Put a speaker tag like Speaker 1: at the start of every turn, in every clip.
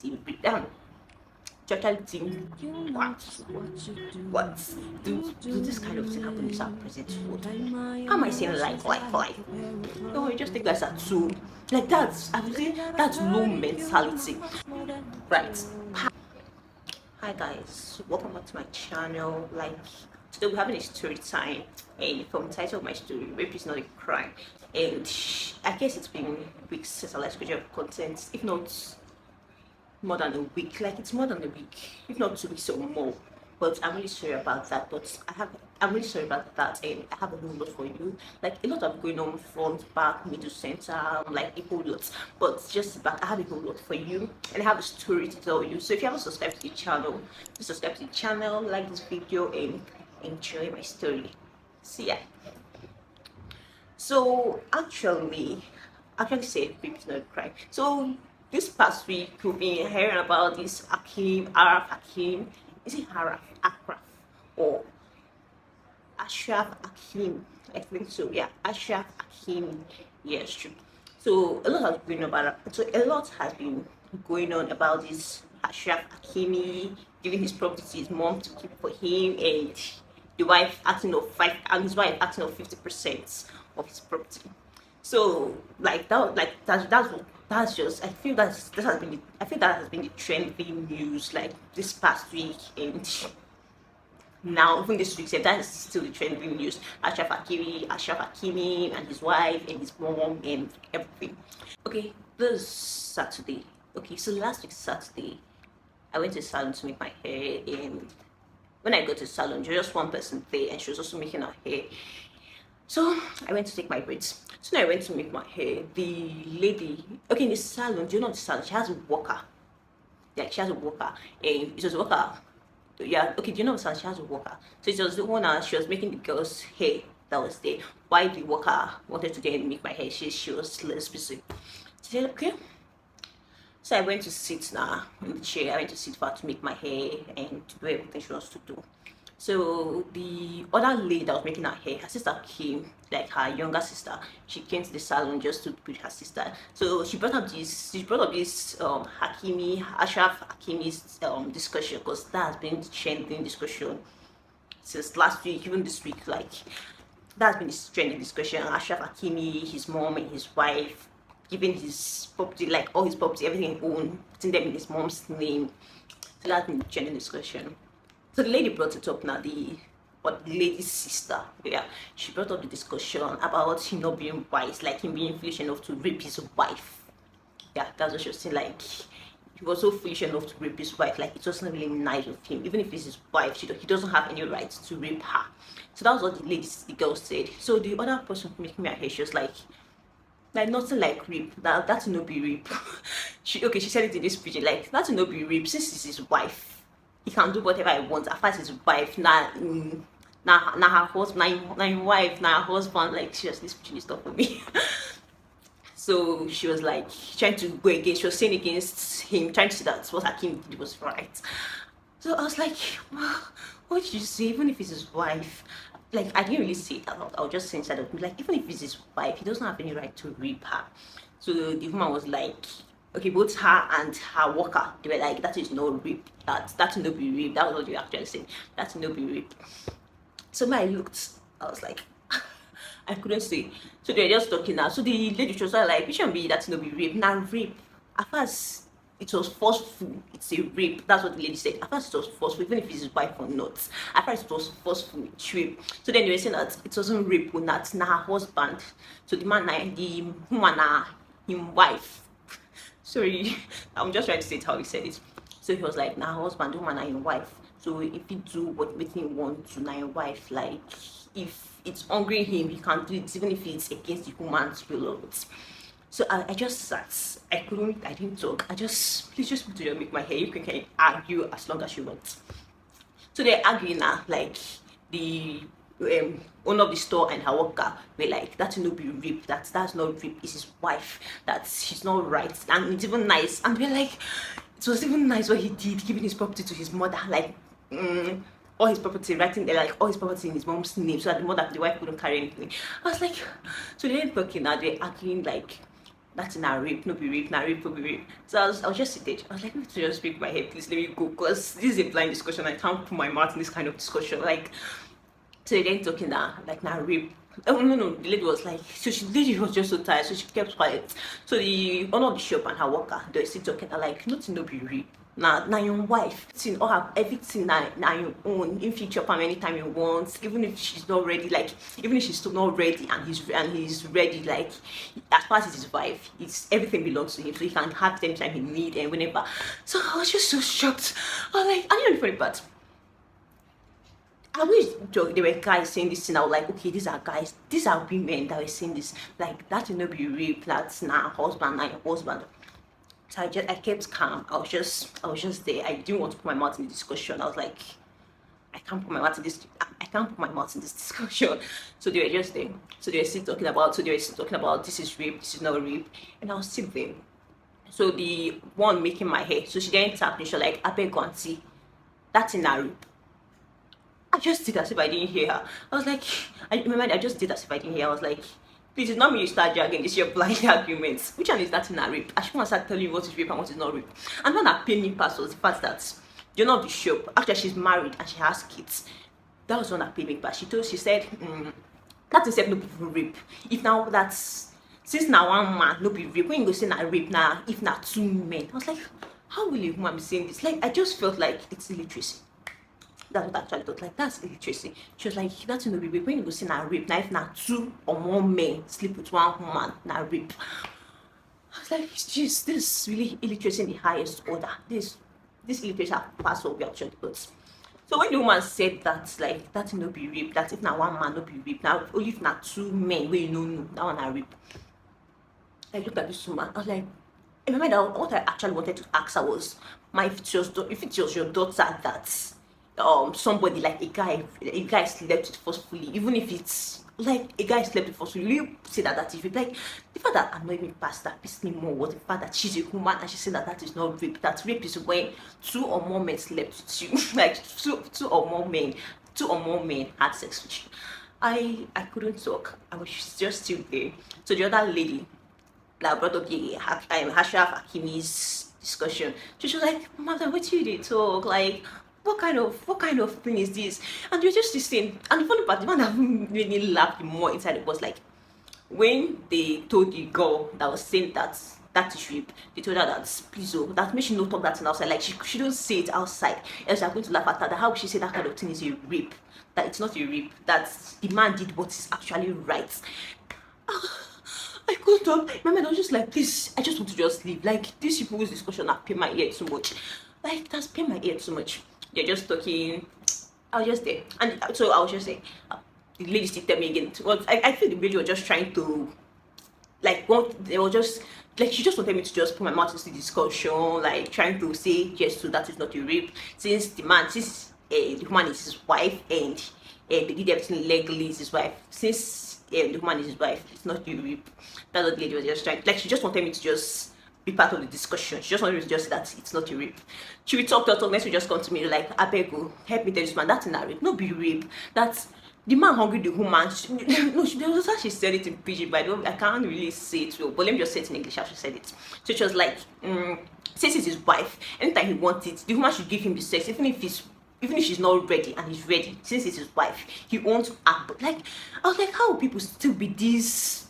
Speaker 1: break down to actually think what do this kind of thing happen in our present world? How am I saying like? No, you just think that's a tool. Like that's I would say that's low mentality. Right. Hi guys, welcome back to my channel. Like today we're having a story time, and from the title of my story, rape is not a crime. And I guess it's been weeks since I last created content, if not more than a week. Like it's more than a week, if not 2 weeks or more. But I'm really sorry about that. But I'm really sorry about that, and I have a whole lot for you. Like a lot of going on front, back, middle, center, like a whole lot. But just back, I have a whole lot for you, and I have a story to tell you. So if you haven't subscribed to the channel, please subscribe to the channel, like this video, and enjoy my story. See ya. So actually said rape is not a crime. So this past week we've been hearing about this Hakim. Is it Haraf Akraf or Ashraf Hakim? I think so. Yeah, Ashraf Hakim. Yes, true. So a lot has been going on about this Ashraf Hakimi giving his property to his mom to keep for him, and the wife acting of 50% of his property. So like that's just I feel that has been the trending news like this past week, and now even this week that is still the trending news. Ashraf Hakimi and his wife and his mom and everything. Okay, this Saturday. Okay, so last week Saturday I went to the salon to make my hair, and when I got to the salon there was just one person there and she was also making her hair. So I went to take my braids. So when I went to make my hair, the lady, okay, in the salon, do you know the salon? She has a worker. Yeah, she has a worker. And it was a worker. Yeah, okay, do you know the salon? She has a worker. So it was the owner, she was making the girl's hair that was there. Why the worker wanted to get and make my hair, she was less busy. She said, okay. So I went to sit now in the chair. I went to sit for her to make my hair and to do everything she wants to do. So the other lady that was making her hair, her sister came, like her younger sister. She came to the salon just to with her sister. So she brought up this Ashraf Hakimi's discussion, because that has been trending discussion since last week, even this week. Like that's been this trending discussion. Ashraf Hakimi, his mom and his wife giving his property, like all his property, everything he owned, putting them in his mom's name. So that's been trending discussion. So the lady brought it up now, the lady's sister, yeah, she brought up the discussion about him not being wise, like him being foolish enough to rape his wife. Yeah, that's what she was saying, like he was so foolish enough to rape his wife, like it wasn't really nice of him. Even if it's his wife, he doesn't have any right to rape her. So that was what the girl said. So the other person making me hair, she was like nothing like rape. That's no be rape. She said it in this pidgin, like that's no be rape, since it's his wife. He can do whatever he wants. At first his wife, now her husband, now his wife, now her husband. Like seriously, this pidgin is not for me. So she was like trying to go against. She was saying against him, trying to say that what Hakim did was right. So I was like, what did you say? Even if it's his wife, like I didn't really say it out loud. I was just saying inside of me, like even if it's his wife, he doesn't have any right to rape her. So the woman was like, okay, both her and her worker, they were like, that is no rape. That's no be rape. That was what they were actually saying. That's no be rape. So when I looked, I was like, I couldn't say. So they were just talking now. So the lady was like, which one be that's no be rape? Now rape. At first it was forceful. It's a rape. That's what the lady said. At first it was forceful, even if it's his wife or not. At first it was forceful, it's rape. So then they were saying that it wasn't rape when that's not her husband. So the woman, his wife. Sorry, I'm just trying to say it how he said it. So he was like, nah, husband, woman, and your wife. So if he do what he wants to, now your wife, like if it's hungry him, he can do it, even if it's against the woman's will of it. So I just sat. I didn't talk. Please just put make my hair. You can argue as long as you want. So they're arguing now, like the owner of the store and her worker were like, that's no be rape, that's not rape, it's his wife, that she's not right, and it's even nice. And we're like, it was even nice what he did, giving his property to his mother, like all his property, writing there like all his property in his mom's name, so that the wife couldn't carry anything. I was like, so they're talking now, they're arguing like that's in a rape, no be rape, na rape, no be rape. So I was just seated. I was like, let me just speak my head, please let me go, because this is a blind discussion. I can't put my mouth in this kind of discussion. Like, so they then talking that like now rape. Oh no, the lady was like, so the lady was just so tired, so she kept quiet. So the owner of the shop and her worker, they were still talking, like, nothing no be rape. Now your wife, or have everything now your own. In future, anytime you want, even if she's not ready, like even if she's still not ready and he's ready, like as far as his wife, it's everything belongs to him, so he can have them time he need and whenever. So I was just so shocked. I was like, I didn't know the funny part. I wish there were guys saying this thing. I was like, okay, these are guys, these are women that were saying this. Like, that will not be rape, that's not husband, not your husband. So I kept calm. I was just there. I didn't want to put my mouth in the discussion. I was like, I can't put my mouth in this. I can't put my mouth in this discussion. So they were just there. So they were still talking about. This is rape. This is not rape. And I was still there. So the one making my hair. So she then tapped me. She was like, I beg and see. That's in a rape. I just did as if I didn't hear her. I was like, I just did as if I didn't hear her. I was like, please, it's not me you start dragging. This is your blind arguments. Which one is that in a rape? I should want to start telling you what is rape and what is not rape. And one that paid me past was the fact that you're not the shop. Actually, she's married and she has kids. That was one that paid me past. She said, that is no people rape. If now that's, since now one man no be rape, when you go say na rape now, if not two men. I was like, how will a woman be saying this? Like, I just felt like it's illiteracy. That's what I actually thought, like, that's illiteracy. She was like, that's no be rape. When you go see na rape, now if not two or more men sleep with one woman, na rape. I was like, jeez, this is really illiteracy in the highest order. This illiteracy have passed over your church books. So when the woman said that, like, that no be rape, that if not one man no be rape, now only if not two men where you know that one na rape. I looked at this woman, I was like, in my mind, what I actually wanted to ask her was, if it was your daughter that somebody like a guy slept with forcefully, even if it's like a guy slept with forcefully, will you say that is rape? Like, the fact that annoyed me past that pissed me more was the fact that she's a woman and she said that is not rape. That rape is when two or more men slept with you. Like two or more men had sex with you. I couldn't talk. I was just still there. So the other lady that brought up the Ashraf Hakimi's discussion, she was like, Mother, what you did talk? Like, what kind of thing is this? And you're just listening. And the funny part, the one that made me laugh more inside it was like, when they told the girl that was saying that is rape, they told her that, please, that makes she not talk that thing outside. Like, she don't say it outside, else they're going to laugh at her. That how would she say that kind of thing is a rape? That it's not a rape. That the man did what is actually right. I couldn't talk. My mind was just like, this, I just want to just leave. Like, these people's discussion have paid my ear too much. Like, that's paid my ear too much. They're just talking. I was just there. And so I was just saying, the lady still tell me again. Well, I feel the lady was just trying to, like, they were just, like, she just wanted me to just put my mouth into the discussion, like, trying to say, yes, so that is not a rape. Since the woman is his wife, and they did everything legally, is his wife. Since the woman is his wife, it's not a rape. That's what the lady was just trying, like, she just wanted me to just be part of the discussion. She just wanted me to just say that it's not a rape. She will talk, next we just come to me like, I beg you, help me tell this man, that's not rape, no be rape. That's the man hungry the woman. There was how she said it in PG, but I can't really say it well, but let me just say it in English how she said it. So she was like, since it's his wife, anytime he wants it, the woman should give him the sex, even if she's not ready and he's ready. Since it's his wife, he wants her. Like, I was like, how will people still be this?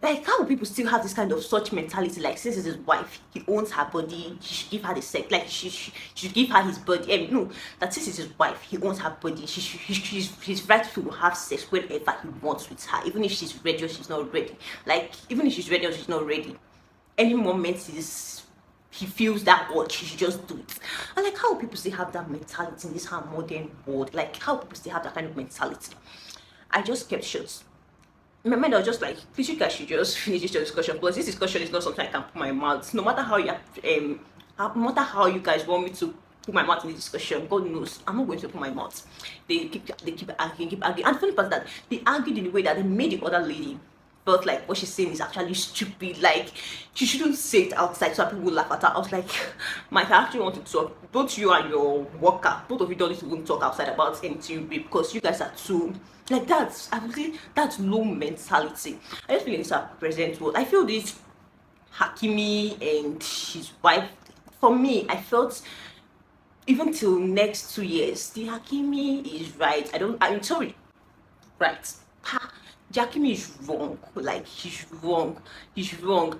Speaker 1: Like, how will people still have this kind of such mentality? Like, since it's his wife, he owns her body, he should give her the sex. Like, she should give her his body. No, that since it's his wife, he owns her body. He's right to have sex whenever he wants with her, even if she's ready or she's not ready. Like, even if she's ready or she's not ready, any moment he feels that urge, he should just do it. And like, how will people still have that mentality in this modern world? Like, how will people still have that kind of mentality? I just kept shut. My mind was just like, please, you guys should just finish this discussion, because this discussion is not something I can put my mouth. No matter how you guys want me to put my mouth in the discussion, God knows I'm not going to put my mouth. They keep arguing. And the funny part is that they argued in a way that they made the other lady felt like what she's saying is actually stupid. Like, she shouldn't say it outside so that people will laugh at her. I was like, Mike, I actually want to talk. Both you and your worker, both of you don't need to even talk outside about anything rape, because you guys are too, like, that's, I would say, that's low mentality. I just feel in this present world, I feel this Hakimi and his wife, for me, I felt even till next 2 years, the Hakimi is right. I mean, sorry, right. Ha, Jakimi is wrong. Like, he's wrong,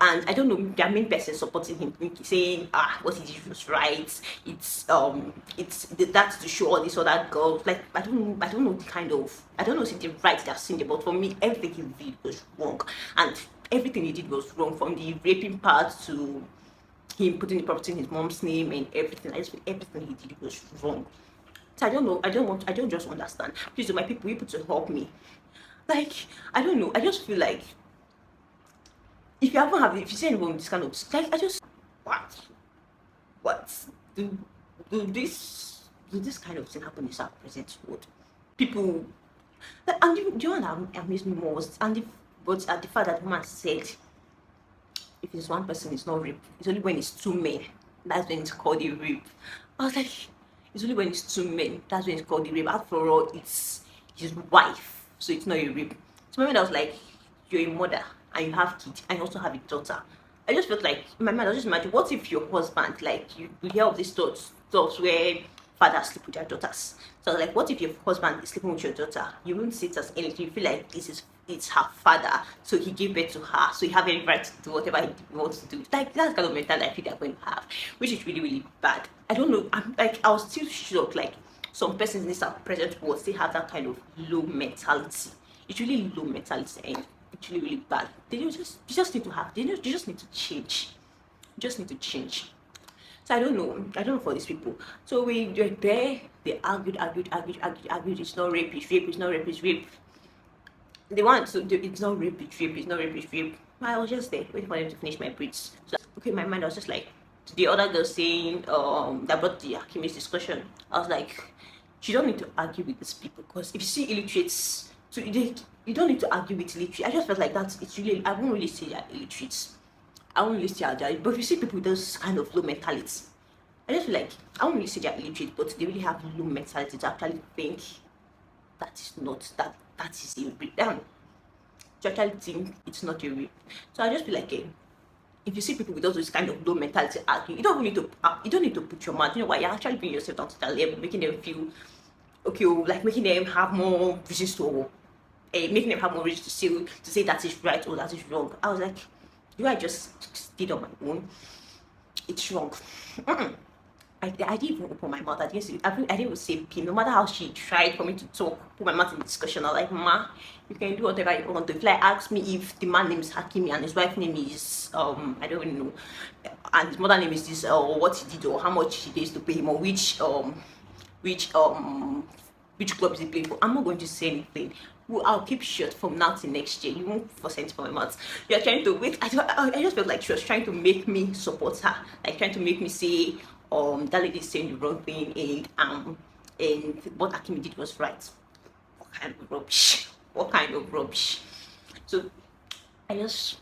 Speaker 1: and I don't know. The main person supporting him, saying what he did was right. That's to show all these other girls. Like, I don't know the kind of, I don't know if the right they're saying it, but for me, everything he did was wrong, and everything he did was wrong, from the raping part to him putting the property in his mom's name and everything. I just feel everything he did was wrong. So I don't know. I don't just understand. Please, my people, you to help me. Like, I don't know. I just feel like if you haven't had, if you see anyone with this kind of, like, I just, what do this kind of thing happen in our present world? People, like, and do you know what amazed me most? And but at the fact that the woman said, if it's one person, it's not rape. It's only when it's two men. That's when it's called a rape. I was like, it's only when it's two men. That's when it's called a rape. After all, it's his wife, so it's not a rape. So my mind, I was like, you're a mother and you have kids and you also have a daughter. I just felt like, in my mind, I was just imagining, what if your husband, like, you hear of these thoughts where fathers sleep with their daughters. So like, what if your husband is sleeping with your daughter? You won't see it as anything. You feel like it's her father, so he gave birth to her, so you have any right to do whatever he wants to do. Like, that's kind of mentality I think they're going to have, which is really, really bad. I don't know. I was still shocked. Like, some persons in this present world still have that kind of low mentality. It's really low mentality, and it's really, really bad. You just need to have. You just need to change. You just need to change. So I don't know for these people. So we were there, they argued. It's not rape, it's rape, it's not rape, it's rape. They want to do, it's not rape, it's rape, it's not rape, it's rape. I was just there waiting for them to finish my braids. So okay, in my mind I was just like, the other girl saying that brought the Hakimi's discussion. I was like, you don't need to argue with these people, because if you see illiterates, so you don't need to argue with illiterates. I just felt like that. It's really, I won't really say they're illiterates. I won't really say they're, but if you see people with those kind of low mentality, I just feel like, I won't really say they're illiterate, but they really have low mentality to actually think that is not, that is a rape. To actually think it's not a rape. So I just feel like, if you see people with those kind of low mentality arguing, you don't need to put your mouth. You know why? You're actually bringing yourself down to that level, making them feel okay, like making them have more reasons to, making them have more reasons to say that is right or that is wrong. I was like, I just did on my own. It's wrong. I didn't even open my mouth. I didn't even say P. No matter how she tried for me to talk, put my mouth in discussion, I was like, ma, you can do whatever you want to. If like ask me if the man name is Hakimi and his wife name is I don't even know, and his mother name is this, or what he did, or how much he pays to pay him, or which club is he playing for, I'm not going to say anything. Well, I'll keep shut from now till next year. You won't force anything from my mouth. You're trying to wait. I just felt like she was trying to make me support her, like trying to make me say that lady is saying the wrong thing, and what Hakimi did was right. What kind of rubbish? What kind of rubbish? So I just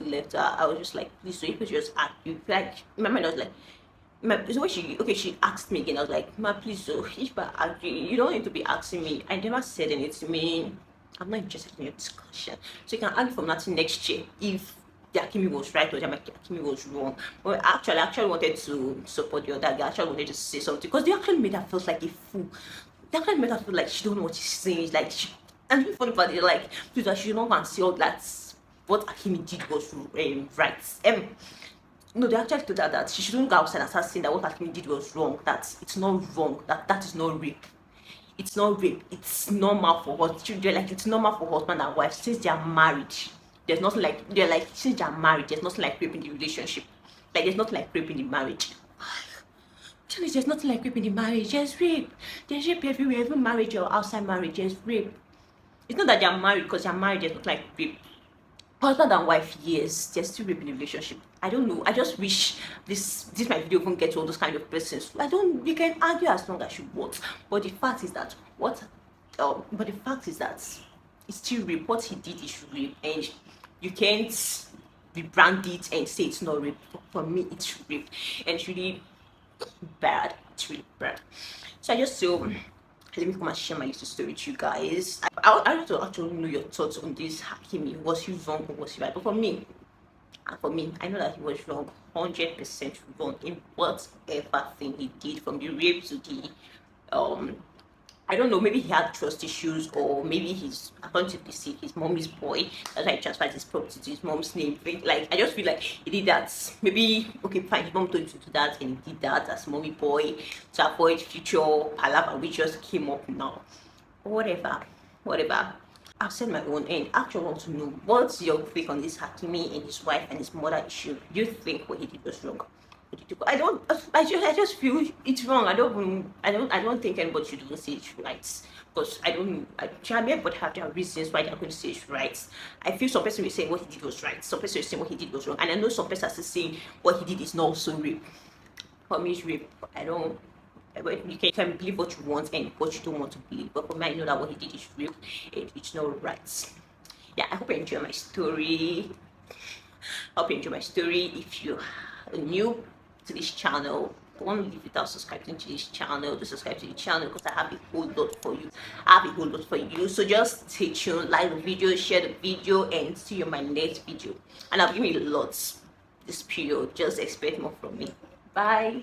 Speaker 1: left her. I was just like, please, so you could just act. You like, in my mind, I was like, so when she asked me again, I was like, ma, please, so if I argue, you don't need to be asking me. I never said anything to me. I'm not interested in your discussion. So you can argue from that next year if the Hakimi was right or the Hakimi was wrong. But actually, I actually wanted to support the other guy. I actually wanted to say something, because they actually made her feel like a fool. They actually made her feel like she don't know what she's saying. Like, and the funny part is, like, please, I should not go and say all that what Hakimi did was right. No, they actually told her that she shouldn't go outside and start saying that what Hakimi did was wrong. That it's not wrong. That is not rape. It's not rape. It's normal for what children, like, it's normal for husband and wife since they are married. There's nothing like, they're like, since they are married, there's nothing like rape in the relationship. Like, there's nothing like rape in the marriage. There's nothing like rape in the marriage. There's rape. There's rape everywhere. Even marriage or outside marriage, there's rape. It's not that they're married because they're married. There's nothing like rape. Husband and wife, yes, there's still rape in the relationship. I don't know. I just wish this my video won't get to all those kind of persons. You can argue as long as you want, but the fact is that it's still rape. What he did is rape, and you can't rebrand it and say it's not rape. For me, it's rape, and it's really bad. It's really bad. So I just feel, let me come and share my little story with you guys. I want to actually know your thoughts on this Hakimi. Was he wrong or was he right? But for me, I know that he was wrong, 100% wrong in whatever thing he did, from the rape to the I don't know, maybe he had trust issues, or maybe he's, according to this, his mommy's boy. That's why he transferred his property to his mom's name. Like, I just feel like he did that. Maybe, okay, fine, his mom told him to do that, and he did that as mommy boy to avoid future palaver, which just came up now. Whatever. I've said my own, and I actually want to know what's your take on this Hakimi and his wife and his mother issue. Do you think what he did was wrong? I don't. I just feel it's wrong. I don't think anybody should even say it's right, because I don't. Everybody have their reasons why they're going to say it's right. I feel some person will say what he did was right. Some person will say what he did was wrong, and I know some person are saying what he did is not also rape. For me, it's rape. I don't. You can believe what you want and what you don't want to believe, but for me, I know that what he did is rape. It's not right. Yeah, I hope you enjoy my story. I hope you enjoy my story. If you are new to this channel, don't leave without subscribing to this channel. To subscribe to the channel, because I have a whole lot for you. So just stay tuned, like the video, share the video, and see you in my next video. And I'll give you lots this period. Just expect more from me. Bye.